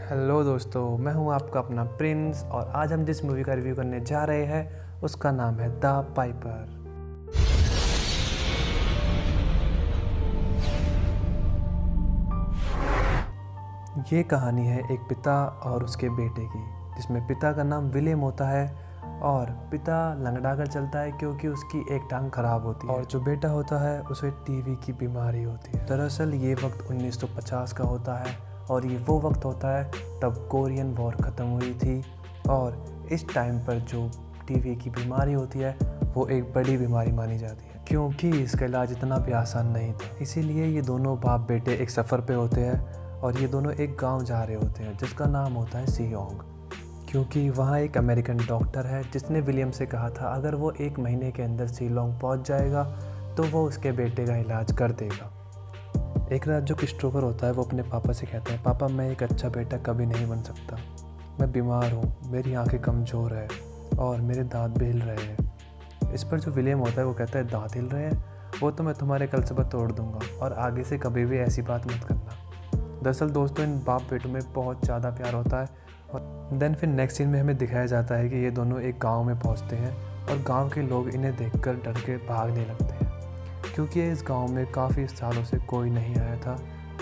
Hello दोस्तों, मैं हूं आपका अपना प्रिंस और आज हम जिस मूवी का रिव्यू करने जा रहे हैं उसका नाम है द पाइपर। ये कहानी है एक पिता और उसके बेटे की, जिसमें पिता का नाम विलियम होता है और पिता लंगड़ा कर चलता है क्योंकि उसकी एक टांग खराब होती है और जो बेटा होता है उसे टीबी की बीमारी होती है। दरअसल ये वक्त 1950 का होता है और ये वो वक्त होता है तब कोरियन वॉर ख़त्म हुई थी और इस टाइम पर जो टीबी की बीमारी होती है वो एक बड़ी बीमारी मानी जाती है क्योंकि इसका इलाज इतना भी आसान नहीं था। इसीलिए ये दोनों बाप बेटे एक सफ़र पे होते हैं और ये दोनों एक गांव जा रहे होते हैं जिसका नाम होता है सियोंग, क्योंकि वहाँ एक अमेरिकन डॉक्टर है जिसने विलियम से कहा था अगर वो 1 महीने के अंदर शिलोंग पहुँच जाएगा तो वो उसके बेटे का इलाज कर देगा। एक रात जो क्रिस्टोफर होता है वो अपने पापा से कहता है, पापा मैं एक अच्छा बेटा कभी नहीं बन सकता, मैं बीमार हूँ, मेरी आंखें कमज़ोर है और मेरे दांत भी हिल रहे हैं। इस पर जो विलियम होता है वो कहता है, दांत हिल रहे हैं, वो तो मैं तुम्हारे कल सुबह तोड़ दूँगा और आगे से कभी भी ऐसी बात मत करना। दरअसल दोस्तों इन बाप बेटों में बहुत ज़्यादा प्यार होता है और देन फिर नेक्स्ट सीन में हमें दिखाया जाता है कि ये दोनों एक गांव में पहुंचते हैं और गांव के लोग इन्हें देखकर डर के भागने लगते हैं क्योंकि इस गांव में काफ़ी सालों से कोई नहीं आया था,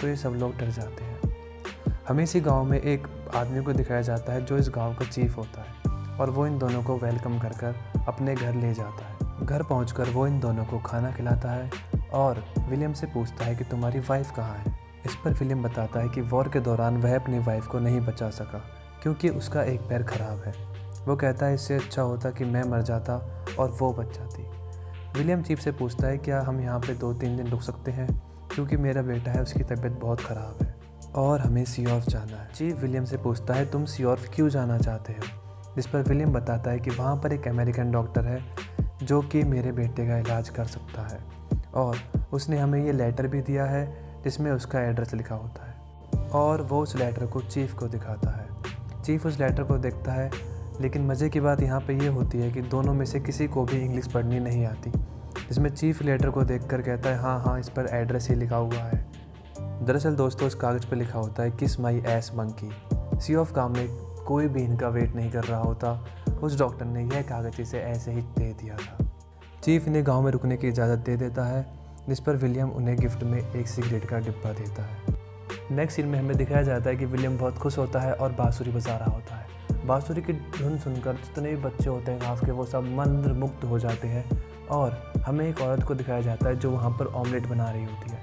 तो ये सब लोग डर जाते हैं। हमें इसी गांव में एक आदमी को दिखाया जाता है जो इस गांव का चीफ होता है और वो इन दोनों को वेलकम कर कर अपने घर ले जाता है। घर पहुंचकर वो इन दोनों को खाना खिलाता है और विलियम से पूछता है कि तुम्हारी वाइफ कहाँ है। इस पर विलियम बताता है कि वॉर के दौरान वह अपनी वाइफ को नहीं बचा सका क्योंकि उसका एक पैर खराब है। वो कहता है इससे अच्छा होता कि मैं मर जाता और वो बच जाती। विलियम चीफ से पूछता है क्या हम यहाँ पे 2-3 दिन रुक सकते हैं क्योंकि मेरा बेटा है उसकी तबीयत बहुत ख़राब है और हमें सियोर्फ जाना है। चीफ विलियम से पूछता है तुम सियोर्फ क्यों जाना चाहते हो, जिस पर विलियम बताता है कि वहाँ पर एक अमेरिकन डॉक्टर है जो कि मेरे बेटे का इलाज कर सकता है और उसने हमें ये लेटर भी दिया है जिसमें उसका एड्रेस लिखा होता है और वो उस लेटर को चीफ को दिखाता है। चीफ उस लेटर को देखता है, लेकिन मज़े की बात यहाँ पे ये होती है कि दोनों में से किसी को भी इंग्लिश पढ़नी नहीं आती, जिसमें चीफ लेटर को देखकर कहता है हाँ इस पर एड्रेस ही लिखा हुआ है। दरअसल दोस्तों उस कागज़ पर लिखा होता है किस माई एस मंकी। सियोर्फ गांव में कोई भी इनका वेट नहीं कर रहा होता, उस डॉक्टर ने यह कागज़ इसे ऐसे ही दे दिया था। चीफ इन्हें गाँव में रुकने की इजाज़त दे देता है, जिस पर विलियम उन्हें गिफ्ट में एक सिगरेट का डिब्बा देता है। नेक्स्ट सीन में हमें दिखाया जाता है कि विलियम बहुत खुश होता है और बांसुरी बजा रहा होता है। बांसुरी की धुन सुनकर जितने भी बच्चे होते हैं गाँव के वो सब मंत्रमुग्ध हो जाते हैं और हमें एक औरत को दिखाया जाता है जो वहाँ पर ऑमलेट बना रही होती है।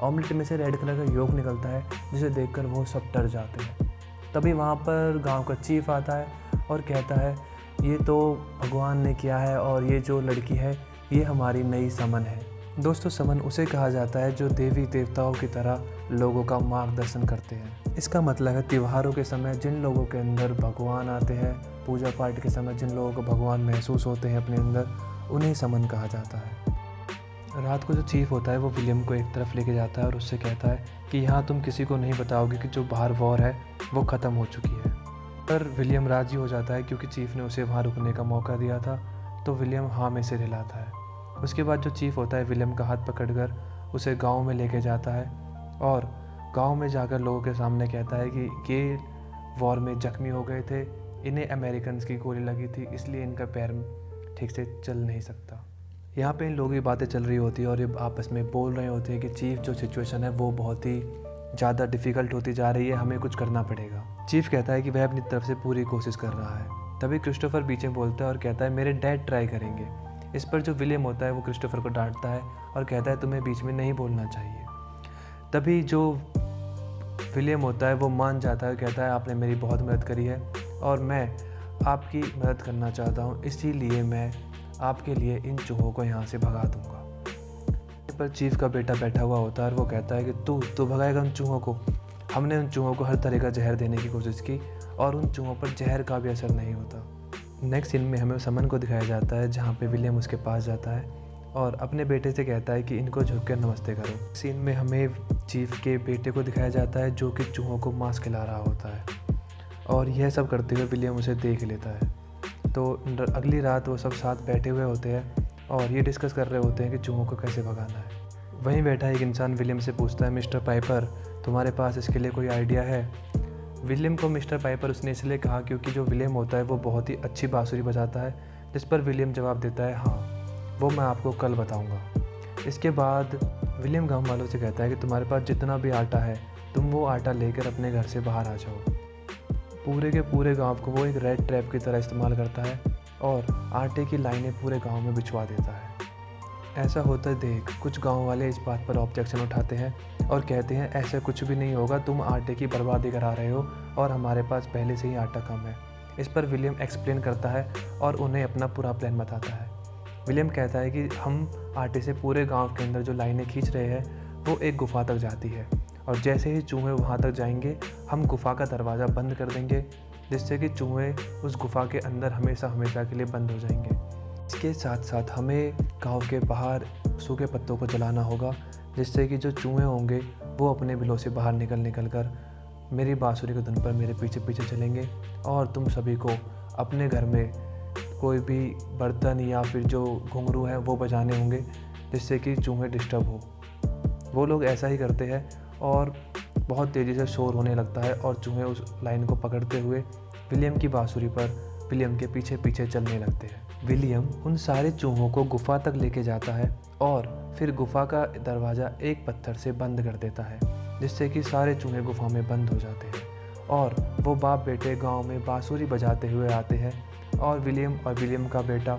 ऑमलेट में से रेड कलर का योग निकलता है जिसे देखकर वो सब डर जाते हैं। तभी वहाँ पर गाँव का चीफ आता है और कहता है ये तो भगवान ने किया है और ये जो लड़की है ये हमारी नई समन है। दोस्तों समन उसे कहा जाता है जो देवी देवताओं की तरह लोगों का मार्गदर्शन करते हैं। इसका मतलब है त्योहारों के समय जिन लोगों के अंदर भगवान आते हैं, पूजा पाठ के समय जिन लोगों को भगवान महसूस होते हैं अपने अंदर, उन्हें समन कहा जाता है। रात को जो चीफ होता है वो विलियम को एक तरफ लेके जाता है और उससे कहता है कि यहाँ तुम किसी को नहीं बताओगे कि जो बाहर वॉर है वो ख़त्म हो चुकी है। पर विलियम राज़ी हो जाता है क्योंकि चीफ ने उसे वहाँ रुकने का मौका दिया था, तो विलियम हाँ में सिर हिलाता है। उसके बाद जो चीफ होता है विलियम का हाथ पकड़कर उसे गांव में लेके जाता है और गांव में जाकर लोगों के सामने कहता है कि ये वॉर में जख्मी हो गए थे, इन्हें अमेरिकन्स की गोली लगी थी, इसलिए इनका पैर ठीक से चल नहीं सकता। यहाँ पे इन लोगों की बातें चल रही होती है और ये आपस में बोल रहे होते हैं कि चीफ जो सिचुएशन है वो बहुत ही ज़्यादा डिफ़िकल्ट होती जा रही है, हमें कुछ करना पड़ेगा। चीफ कहता है कि वह अपनी तरफ से पूरी कोशिश कर रहा है। तभी क्रिस्टोफर पीछे बोलता है और कहता है मेरे डैड ट्राई करेंगे। इस पर जो विलियम होता है वो क्रिस्टोफर को डांटता है और कहता है तुम्हें बीच में नहीं बोलना चाहिए। तभी जो विलियम होता है वो मान जाता है, कहता है आपने मेरी बहुत मदद करी है और मैं आपकी मदद करना चाहता हूँ, इसीलिए मैं आपके लिए इन चूहों को यहाँ से भगा दूँगा। इस पर चीफ का बेटा बैठा हुआ होता है और वो कहता है कि तू भगाएगा उन चूहों को। हमने उन चूहों को हर तरह का जहर देने की कोशिश की और उन चूहों पर जहर का भी असर नहीं होता। नेक्स्ट सीन में हमें समन को दिखाया जाता है जहाँ पे विलियम उसके पास जाता है और अपने बेटे से कहता है कि इनको झुक कर नमस्ते करो। सीन में हमें चीफ के बेटे को दिखाया जाता है जो कि चूहों को मांस खिला रहा होता है और यह सब करते हुए विलियम उसे देख लेता है। तो अगली रात वो सब साथ बैठे हुए होते हैं और ये डिस्कस कर रहे होते हैं कि चूहों को कैसे भगाना है। वहीं बैठा एक इंसान विलियम से पूछता है मिस्टर पाइपर तुम्हारे पास इसके लिए कोई आइडिया है। विलियम को मिस्टर पाइपर उसने इसलिए कहा क्योंकि जो विलियम होता है वो बहुत ही अच्छी बांसुरी बजाता है, जिस पर विलियम जवाब देता है हाँ, वो मैं आपको कल बताऊंगा। इसके बाद विलियम गांव वालों से कहता है कि तुम्हारे पास जितना भी आटा है तुम वो आटा लेकर अपने घर से बाहर आ जाओ। पूरे के पूरे गांव को वो एक रेड ट्रैप की तरह इस्तेमाल करता है और आटे की लाइनें पूरे गांव में बिछवा देता है। ऐसा होता देख कुछ गांव वाले इस बात पर ऑब्जेक्शन उठाते हैं और कहते हैं ऐसा कुछ भी नहीं होगा, तुम आटे की बर्बादी करा रहे हो और हमारे पास पहले से ही आटा कम है। इस पर विलियम एक्सप्लेन करता है और उन्हें अपना पूरा प्लान बताता है। विलियम कहता है कि हम आटे से पूरे गांव के अंदर जो लाइनें खींच रहे हैं वो एक गुफा तक जाती है और जैसे ही चूहे वहां तक जाएंगे हम गुफा का दरवाज़ा बंद कर देंगे, जिससे कि चूहे उस गुफा के अंदर हमेशा हमेशा के लिए बंद हो जाएंगे। इसके साथ साथ हमें गांव के बाहर सूखे पत्तों को जलाना होगा, जिससे कि जो चूहे होंगे वो अपने बिलों से बाहर निकल कर मेरी बांसुरी की धुन पर मेरे पीछे पीछे चलेंगे और तुम सभी को अपने घर में कोई भी बर्तन या फिर जो घुंघरू है वो बजाने होंगे, जिससे कि चूहे डिस्टर्ब हो। वो लोग ऐसा ही करते हैं और बहुत तेज़ी से शोर होने लगता है और चूहे उस लाइन को पकड़ते हुए विलियम की बांसुरी पर विलियम के पीछे पीछे चलने लगते हैं। विलियम उन सारे चूहों को गुफा तक लेके जाता है और फिर गुफा का दरवाज़ा एक पत्थर से बंद कर देता है, जिससे कि सारे चूहे गुफा में बंद हो जाते हैं और वो बाप बेटे गांव में बांसुरी बजाते हुए आते हैं और विलियम का बेटा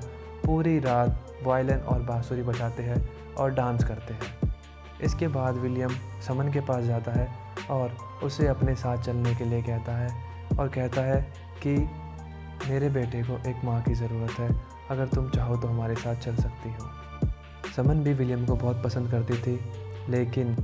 पूरी रात वायलिन और बांसुरी बजाते हैं और डांस करते हैं। इसके बाद विलियम समन के पास जाता है और उसे अपने साथ चलने के लिए कहता है और कहता है कि मेरे बेटे को एक माँ की ज़रूरत है, अगर तुम चाहो तो हमारे साथ चल सकती हो। समन भी विलियम को बहुत पसंद करती थी, लेकिन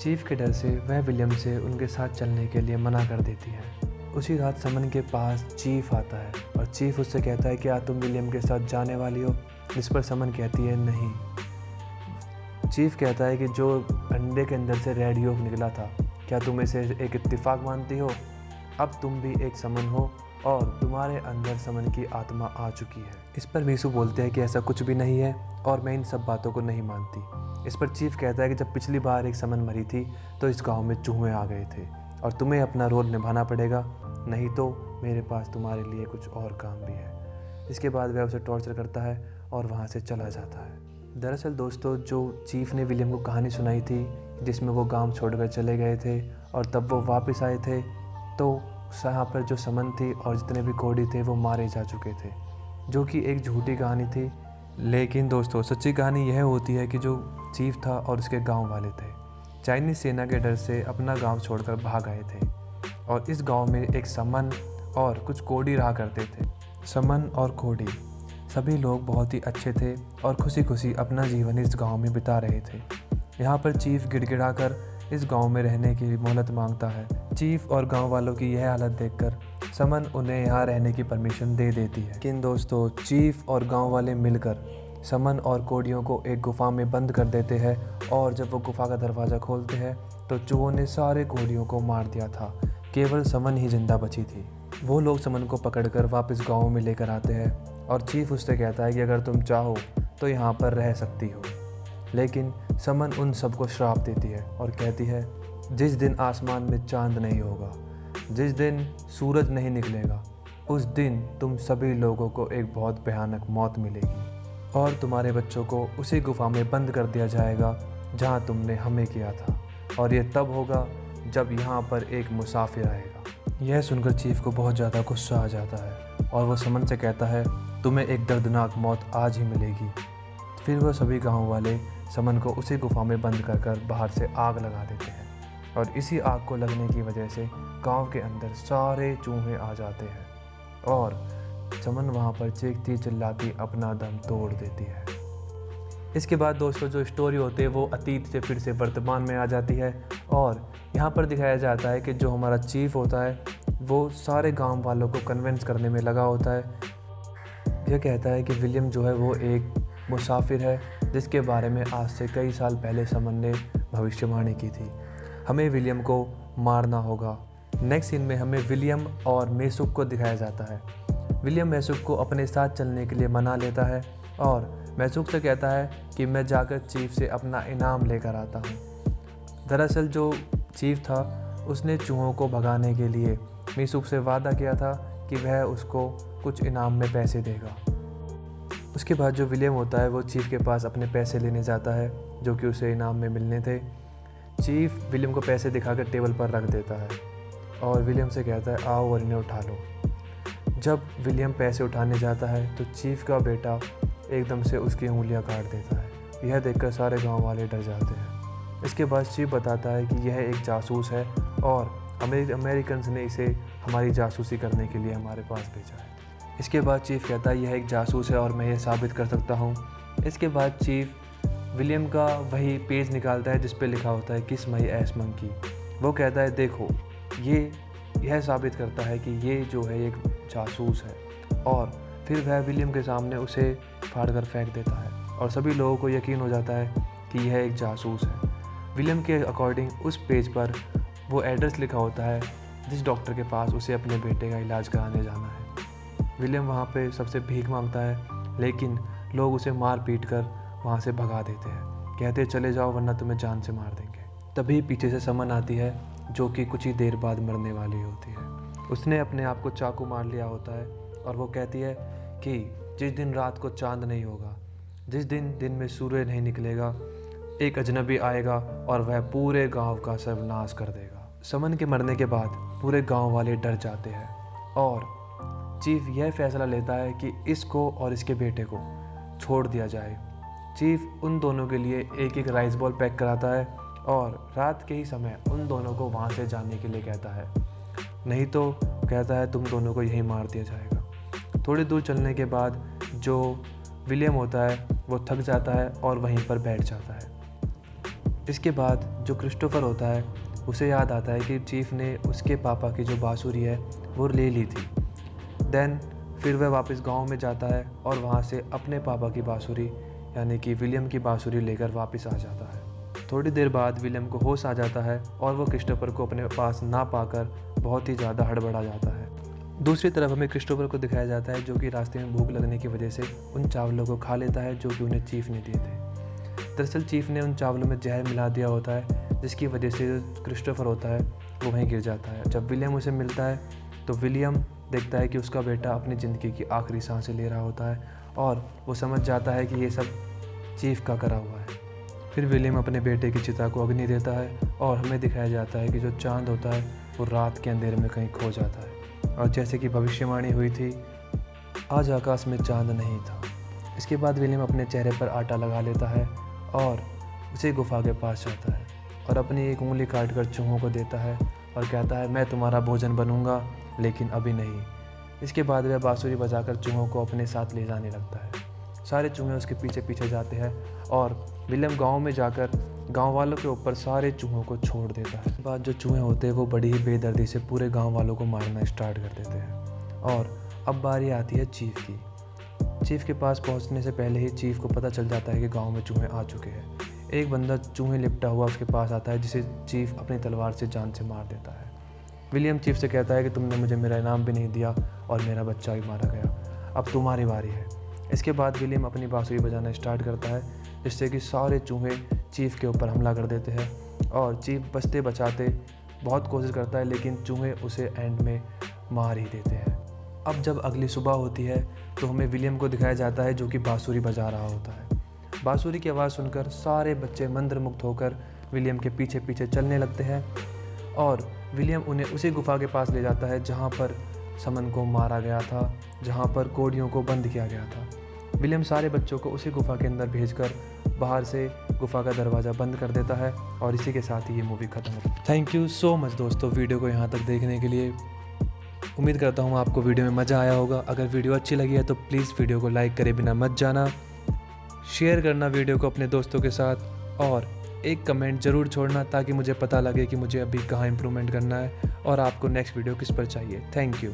चीफ के डर से वह विलियम से उनके साथ चलने के लिए मना कर देती है। उसी रात समन के पास चीफ आता है और चीफ उससे कहता है क्या तुम विलियम के साथ जाने वाली हो, जिस पर समन कहती है नहीं। चीफ कहता है कि जो अंडे के अंदर से रेड यॉक निकला था, क्या तुम इसे एक इत्तेफाक मानती हो? अब तुम भी एक समन हो और तुम्हारे अंदर समन की आत्मा आ चुकी है। इस पर मीसू बोलते हैं कि ऐसा कुछ भी नहीं है और मैं इन सब बातों को नहीं मानती। इस पर चीफ कहता है कि जब पिछली बार एक समन मरी थी तो इस गांव में चूहे आ गए थे और तुम्हें अपना रोल निभाना पड़ेगा, नहीं तो मेरे पास तुम्हारे लिए कुछ और काम भी है। इसके बाद वह उसे टॉर्चर करता है और वहाँ से चला जाता है। दरअसल दोस्तों, जो चीफ ने विलियम को कहानी सुनाई थी जिसमें वो गांव छोड़कर चले गए थे और तब वो वापस आए थे, तो यहाँ पर जो समन थी और जितने भी कोडी थे वो मारे जा चुके थे, जो कि एक झूठी कहानी थी। लेकिन दोस्तों, सच्ची कहानी यह होती है कि जो चीफ था और उसके गांव वाले थे चाइनीज़ सेना के डर से अपना गांव छोड़कर भाग आए थे और इस गांव में एक समन और कुछ कोडी रहा करते थे। समन और कोडी सभी लोग बहुत ही अच्छे थे और खुशी खुशी अपना जीवन इस गांव में बिता रहे थे। यहाँ पर चीफ गिड़गिड़ा कर इस गांव में रहने की मोहलत मांगता है। चीफ और गांव वालों की यह हालत देखकर समन उन्हें यहाँ रहने की परमिशन दे देती है। लेकिन दोस्तों, चीफ और गांव वाले मिलकर समन और कोडियों को एक गुफा में बंद कर देते हैं और जब वो गुफा का दरवाज़ा खोलते हैं तो चूहों ने सारे कोडियों को मार दिया था, केवल समन ही जिंदा बची थी। वो लोग समन को पकड़कर वापस गाँव में लेकर आते हैं और चीफ उससे कहता है कि अगर तुम चाहो तो यहाँ पर रह सकती हो। लेकिन समन उन सबको श्राप देती है और कहती है जिस दिन आसमान में चांद नहीं होगा, जिस दिन सूरज नहीं निकलेगा, उस दिन तुम सभी लोगों को एक बहुत भयानक मौत मिलेगी और तुम्हारे बच्चों को उसी गुफा में बंद कर दिया जाएगा जहाँ तुमने हमें किया था, और ये तब होगा जब यहाँ पर एक मुसाफिर आएगा। यह सुनकर चीफ को बहुत ज़्यादा गुस्सा आ जाता है और वो समन से कहता है तुम्हें एक दर्दनाक मौत आज ही मिलेगी। फिर वह सभी गाँव वाले समन को उसी गुफा में बंद कर बाहर से आग लगा देते हैं और इसी आग को लगने की वजह से गांव के अंदर सारे चूहे आ जाते हैं और समन वहां पर चीखती चिल्लाती अपना दम तोड़ देती है। इसके बाद दोस्तों, जो स्टोरी होती है वो अतीत से फिर से वर्तमान में आ जाती है और यहाँ पर दिखाया जाता है कि जो हमारा चीफ होता है वो सारे गाँव वालों को कन्विंस करने में लगा होता है। यह कहता है कि विलियम जो है वो एक मुसाफिर है जिसके बारे में आज से कई साल पहले समन ने भविष्यवाणी की थी। हमें विलियम को मारना होगा। नेक्स्ट सीन में हमें विलियम और मेसुक को दिखाया जाता है। विलियम मेसुक को अपने साथ चलने के लिए मना लेता है और मेसुक से कहता है कि मैं जाकर चीफ से अपना इनाम लेकर आता हूँ। दरअसल जो चीफ था उसने चूहों को भगाने के लिए मीसूप से वादा किया था कि वह उसको कुछ इनाम में पैसे देगा। उसके बाद जो विलियम होता है वो चीफ के पास अपने पैसे लेने जाता है जो कि उसे इनाम में मिलने थे। चीफ विलियम को पैसे दिखाकर टेबल पर रख देता है और विलियम से कहता है आओ और इन्हें उठा लो। जब विलियम पैसे उठाने जाता है तो चीफ का बेटा एकदम से उसकी उंगलियां काट देता है। यह देखकर सारे गांव वाले डर जाते हैं। इसके बाद चीफ बताता है कि यह एक जासूस है और अमेरिकन्स ने इसे हमारी जासूसी करने के लिए हमारे पास भेजा है। इसके बाद चीफ कहता है यह एक जासूस है और मैं यह साबित कर सकता हूँ। इसके बाद चीफ विलियम का वही पेज निकालता है जिस पे लिखा होता है किस मई एस मंकी। वो कहता है देखो यह साबित करता है कि ये जो है एक जासूस है और फिर वह विलियम के सामने उसे फाड़ कर फेंक देता है और सभी लोगों को यकीन हो जाता है कि यह एक जासूस है। विलियम के अकॉर्डिंग उस पेज पर वो एड्रेस लिखा होता है जिस डॉक्टर के पास उसे अपने बेटे का इलाज कराने जाना है। विलियम वहाँ पे सबसे भीख मांगता है लेकिन लोग उसे मार पीट कर वहाँ से भगा देते हैं। कहते चले जाओ वरना तुम्हें जान से मार देंगे। तभी पीछे से समन आती है जो कि कुछ ही देर बाद मरने वाली होती है। उसने अपने आप को चाकू मार लिया होता है और वो कहती है कि जिस दिन रात को चांद नहीं होगा, जिस दिन में सूर्य नहीं निकलेगा, एक अजनबी आएगा और वह पूरे गांव का सर्वनाश कर देगा। समन के मरने के बाद पूरे गांव वाले डर जाते हैं और चीफ यह फैसला लेता है कि इसको और इसके बेटे को छोड़ दिया जाए। चीफ उन दोनों के लिए एक एक राइस बॉल पैक कराता है और रात के ही समय उन दोनों को वहाँ से जाने के लिए कहता है, नहीं तो कहता है तुम दोनों को यहीं मार दिया जाएगा। थोड़ी दूर चलने के बाद जो विलियम होता है वो थक जाता है और वहीं पर बैठ जाता है। इसके बाद जो क्रिस्टोफर होता है उसे याद आता है कि चीफ ने उसके पापा की जो बांसुरी है वो ले ली थी। देन फिर वह वापस गांव में जाता है और वहाँ से अपने पापा की बांसुरी यानी कि विलियम की बांसुरी लेकर वापस आ जाता है। थोड़ी देर बाद विलियम को होश आ जाता है और वो क्रिस्टोफर को अपने पास ना पाकर बहुत ही ज़्यादा हड़बड़ा जाता है। दूसरी तरफ हमें क्रिस्टोफर को दिखाया जाता है जो कि रास्ते में भूख लगने की वजह से उन चावलों को खा लेता है जो कि उन्हें चीफ ने दिए थे। दरअसल चीफ ने उन चावलों में जहर मिला दिया होता है जिसकी वजह से जो क्रिस्टोफर होता है वो वहीं गिर जाता है। जब विलियम उसे मिलता है तो विलियम देखता है कि उसका बेटा अपनी ज़िंदगी की आखिरी सांसें ले रहा होता है और वो समझ जाता है कि ये सब चीफ का करा हुआ है। फिर विलियम अपने बेटे की चिता को अग्नि देता है और हमें दिखाया जाता है कि जो चांद होता है वो रात के अंधेरे में कहीं खो जाता है और जैसे कि भविष्यवाणी हुई थी आज आकाश में चांद नहीं था। इसके बाद विलियम अपने चेहरे पर आटा लगा लेता है और उसे गुफा के पास जाता है और अपनी एक उंगली काट कर चूहों को देता है और कहता है मैं तुम्हारा भोजन बनूंगा लेकिन अभी नहीं। इसके बाद वह बांसुरी बजाकर चूहों को अपने साथ ले जाने लगता है। सारे चूहे उसके पीछे पीछे जाते हैं और विलियम गांव में जाकर गांव वालों के ऊपर सारे चूहों को छोड़ देता है। बाद जो चूहे होते हैं वो बड़ी ही बेदर्दी से पूरे गांव वालों को मारना स्टार्ट कर देते हैं और अब बारी आती है चीफ की। चीफ के पास पहुंचने से पहले ही चीफ को पता चल जाता है कि गांव में चूहे आ चुके हैं। एक बंदा चूहे लिपटा हुआ उसके पास आता है जिसे चीफ अपनी तलवार से जान से मार देता है। विलियम चीफ से कहता है कि तुमने मुझे मेरा इनाम भी नहीं दिया और मेरा बच्चा भी मारा गया, अब तुम्हारी बारी है। इसके बाद विलियम अपनी बांसुरी बजाना स्टार्ट करता है जिससे कि सारे चूहे चीफ के ऊपर हमला कर देते हैं और चीफ बचते बचाते बहुत कोशिश करता है लेकिन चूहे उसे एंड में मार ही देते हैं। अब जब अगली सुबह होती है तो हमें विलियम को दिखाया जाता है जो कि बांसुरी बजा रहा होता है। बांसुरी की आवाज़ सुनकर सारे बच्चे मंत्रमुग्ध होकर विलियम के पीछे पीछे चलने लगते हैं और विलियम उन्हें उसी गुफा के पास ले जाता है जहाँ पर समन को मारा गया था, जहाँ पर कोडियों को बंद किया गया था। विलियम सारे बच्चों को उसी गुफा के अंदर भेजकर बाहर से गुफा का दरवाज़ा बंद कर देता है और इसी के साथ ही ये मूवी ख़त्म होती है। थैंक यू सो मच दोस्तों वीडियो को यहाँ तक देखने के लिए। उम्मीद करता हूँ आपको वीडियो में मज़ा आया होगा। अगर वीडियो अच्छी लगी है तो प्लीज़ वीडियो को लाइक करे बिना मत जाना, शेयर करना वीडियो को अपने दोस्तों के साथ और एक कमेंट ज़रूर छोड़ना ताकि मुझे पता लगे कि मुझे अभी कहाँ इम्प्रूवमेंट करना है और आपको नेक्स्ट वीडियो किस पर चाहिए। Thank you.